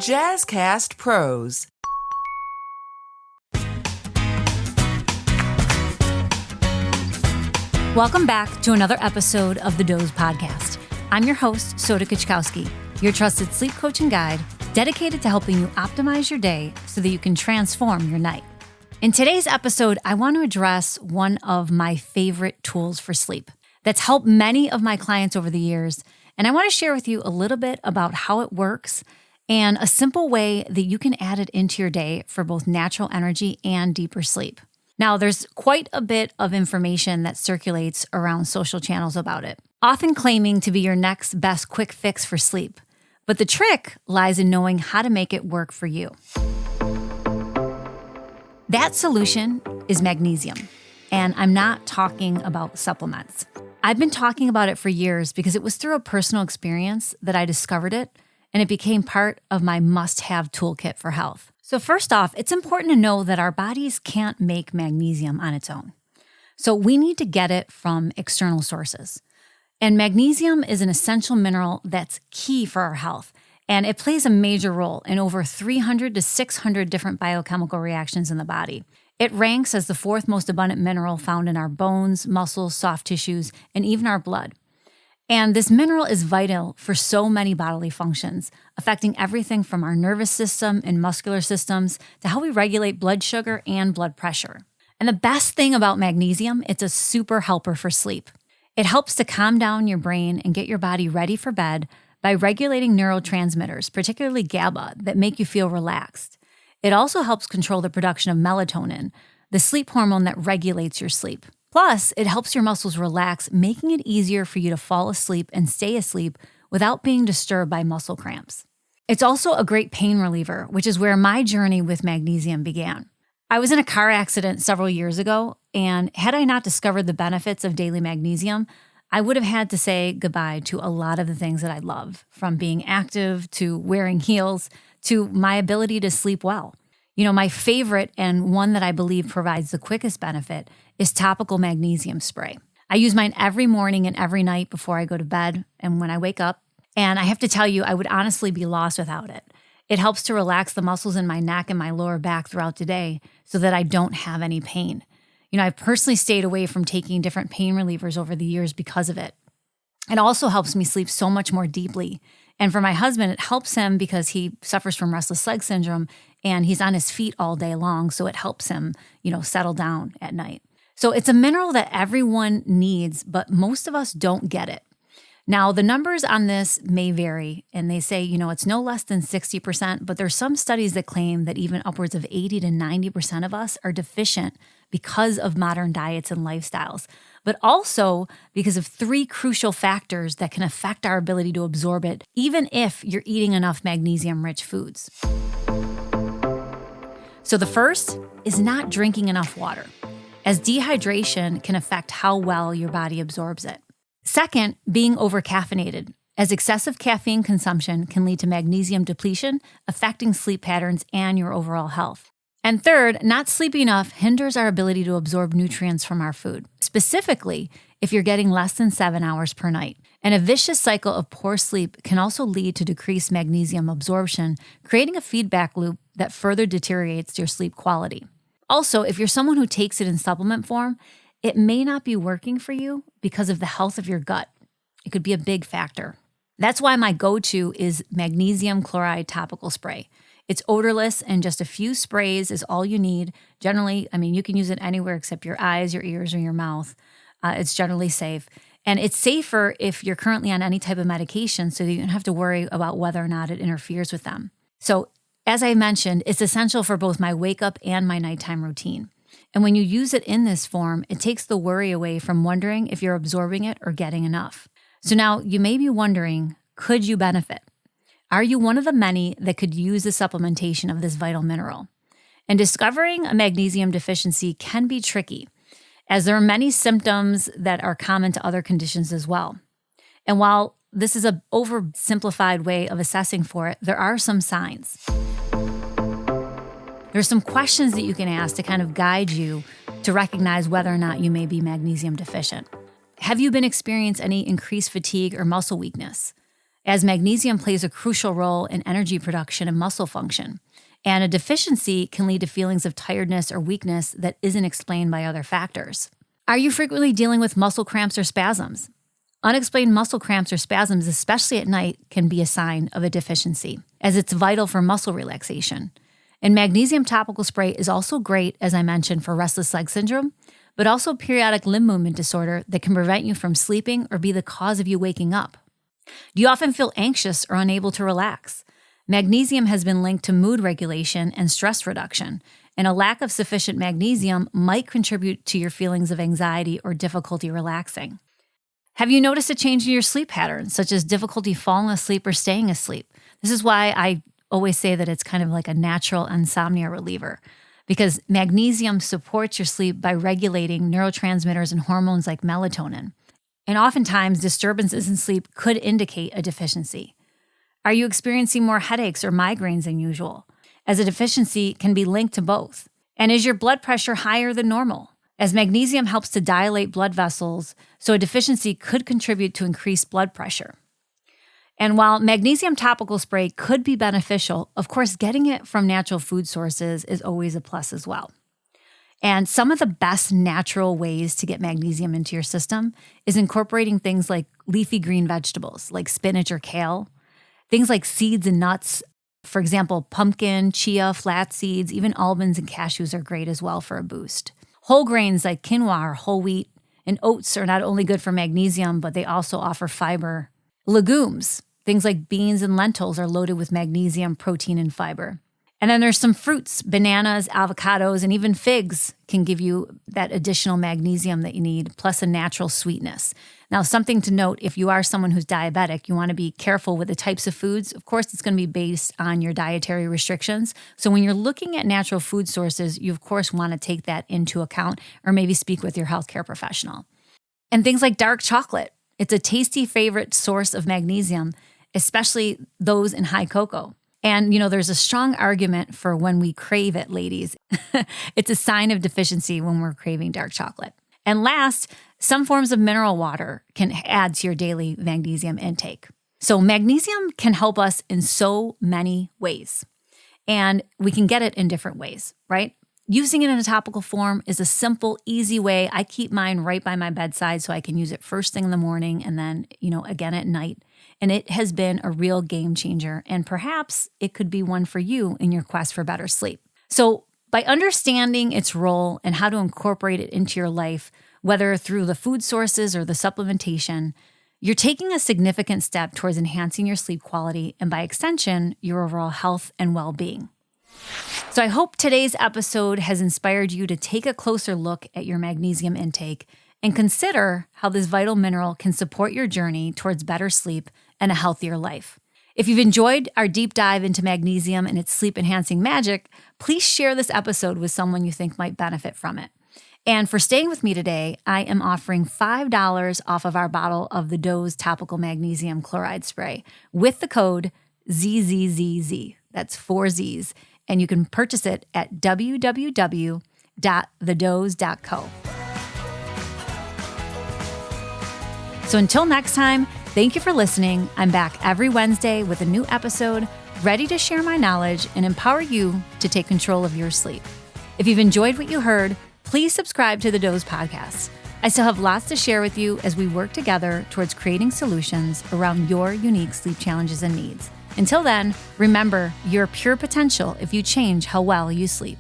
Jazzcast Pros. Welcome back to another episode of the Doze Podcast. I'm your host, Soda Kuczkowski, your trusted sleep coach and guide, dedicated to helping you optimize your day so that you can transform your night. In today's episode, I want to address one of my favorite tools for sleep that's helped many of my clients over the years, and I want to share with you a little bit about how it works and a simple way that you can add it into your day for both natural energy and deeper sleep. Now, there's quite a bit of information that circulates around social channels about it, often claiming to be your next best quick fix for sleep. But the trick lies in knowing how to make it work for you. That solution is magnesium, and I'm not talking about supplements. I've been talking about it for years because it was through a personal experience that I discovered it, and it became part of my must-have toolkit for health. So first off, it's important to know that our bodies can't make magnesium on its own. So we need to get it from external sources. And magnesium is an essential mineral that's key for our health, and it plays a major role in over 300 to 600 different biochemical reactions in the body. It ranks as the fourth most abundant mineral found in our bones, muscles, soft tissues, and even our blood. And this mineral is vital for so many bodily functions, affecting everything from our nervous system and muscular systems to how we regulate blood sugar and blood pressure. And the best thing about magnesium, it's a super helper for sleep. It helps to calm down your brain and get your body ready for bed by regulating neurotransmitters, particularly GABA, that make you feel relaxed. It also helps control the production of melatonin, the sleep hormone that regulates your sleep. Plus, it helps your muscles relax, making it easier for you to fall asleep and stay asleep without being disturbed by muscle cramps. It's also a great pain reliever, which is where my journey with magnesium began. I was in a car accident several years ago, and had I not discovered the benefits of daily magnesium, I would have had to say goodbye to a lot of the things that I love, from being active to wearing heels to my ability to sleep well. You know, my favorite and one that I believe provides the quickest benefit is topical magnesium spray. I use mine every morning and every night before I go to bed and when I wake up. And I have to tell you, I would honestly be lost without it. It helps to relax the muscles in my neck and my lower back throughout the day so that I don't have any pain. You know, I've personally stayed away from taking different pain relievers over the years because of it. It also helps me sleep so much more deeply. And for my husband, it helps him because he suffers from restless leg syndrome and he's on his feet all day long. So it helps him, settle down at night. So it's a mineral that everyone needs, but most of us don't get it. Now, the numbers on this may vary, and they say, it's no less than 60%, but there's some studies that claim that even upwards of 80 to 90% of us are deficient because of modern diets and lifestyles, but also because of three crucial factors that can affect our ability to absorb it, even if you're eating enough magnesium-rich foods. So the first is not drinking enough water, as dehydration can affect how well your body absorbs it. Second, being overcaffeinated, as excessive caffeine consumption can lead to magnesium depletion, affecting sleep patterns and your overall health. And third, not sleeping enough hinders our ability to absorb nutrients from our food, specifically if you're getting less than 7 hours per night. And a vicious cycle of poor sleep can also lead to decreased magnesium absorption, creating a feedback loop that further deteriorates your sleep quality. Also, if you're someone who takes it in supplement form, it may not be working for you because of the health of your gut. It could be a big factor. That's why my go-to is magnesium chloride topical spray. It's odorless and just a few sprays is all you need. Generally, you can use it anywhere except your eyes, your ears, or your mouth. It's generally safe. And it's safer if you're currently on any type of medication so that you don't have to worry about whether or not it interferes with them. So as I mentioned, it's essential for both my wake up and my nighttime routine. And when you use it in this form, it takes the worry away from wondering if you're absorbing it or getting enough. So now you may be wondering, could you benefit? Are you one of the many that could use the supplementation of this vital mineral? And discovering a magnesium deficiency can be tricky, as there are many symptoms that are common to other conditions as well. And while this is an oversimplified way of assessing for it, there are some signs. There's some questions that you can ask to kind of guide you to recognize whether or not you may be magnesium deficient. Have you been experiencing any increased fatigue or muscle weakness? as magnesium plays a crucial role in energy production and muscle function. And a deficiency can lead to feelings of tiredness or weakness that isn't explained by other factors. Are you frequently dealing with muscle cramps or spasms? Unexplained muscle cramps or spasms, especially at night, can be a sign of a deficiency, as it's vital for muscle relaxation. And magnesium topical spray is also great, as I mentioned, for restless leg syndrome, but also periodic limb movement disorder that can prevent you from sleeping or be the cause of you waking up. Do you often feel anxious or unable to relax? Magnesium has been linked to mood regulation and stress reduction, and a lack of sufficient magnesium might contribute to your feelings of anxiety or difficulty relaxing. Have you noticed a change in your sleep patterns, such as difficulty falling asleep or staying asleep? This is why I always say that it's kind of like a natural insomnia reliever, because magnesium supports your sleep by regulating neurotransmitters and hormones like melatonin. And oftentimes, disturbances in sleep could indicate a deficiency. Are you experiencing more headaches or migraines than usual? As a deficiency can be linked to both. And is your blood pressure higher than normal? As magnesium helps to dilate blood vessels, so a deficiency could contribute to increased blood pressure. And while magnesium topical spray could be beneficial, of course, getting it from natural food sources is always a plus as well. And some of the best natural ways to get magnesium into your system is incorporating things like leafy green vegetables, like spinach or kale, things like seeds and nuts. For example, pumpkin, chia, flax seeds, even almonds and cashews are great as well for a boost. Whole grains like quinoa or whole wheat and oats are not only good for magnesium, but they also offer fiber. Legumes, things like beans and lentils, are loaded with magnesium, protein, and fiber. And then there's some fruits, bananas, avocados, and even figs can give you that additional magnesium that you need, plus a natural sweetness. Now, something to note, if you are someone who's diabetic, you want to be careful with the types of foods. Of course, it's going to be based on your dietary restrictions. So when you're looking at natural food sources, you of course want to take that into account, or maybe speak with your healthcare professional. And things like dark chocolate. It's a tasty favorite source of magnesium, especially those in high cocoa. And, there's a strong argument for when we crave it, ladies. It's a sign of deficiency when we're craving dark chocolate. And last, some forms of mineral water can add to your daily magnesium intake. So magnesium can help us in so many ways, and we can get it in different ways, right? Using it in a topical form is a simple, easy way. I keep mine right by my bedside so I can use it first thing in the morning and then, again at night. And it has been a real game changer. And perhaps it could be one for you in your quest for better sleep. So by understanding its role and how to incorporate it into your life, whether through the food sources or the supplementation, you're taking a significant step towards enhancing your sleep quality and by extension, your overall health and well-being. So I hope today's episode has inspired you to take a closer look at your magnesium intake and consider how this vital mineral can support your journey towards better sleep and a healthier life. If you've enjoyed our deep dive into magnesium and its sleep-enhancing magic, please share this episode with someone you think might benefit from it. And for staying with me today, I am offering $5 off of our bottle of the Dose Topical Magnesium Chloride Spray with the code ZZZZ. That's 4 Z's. And you can purchase it at www.thedose.co. So until next time, thank you for listening. I'm back every Wednesday with a new episode, ready to share my knowledge and empower you to take control of your sleep. If you've enjoyed what you heard, please subscribe to the Dose Podcast. I still have lots to share with you as we work together towards creating solutions around your unique sleep challenges and needs. Until then, remember your pure potential if you change how well you sleep.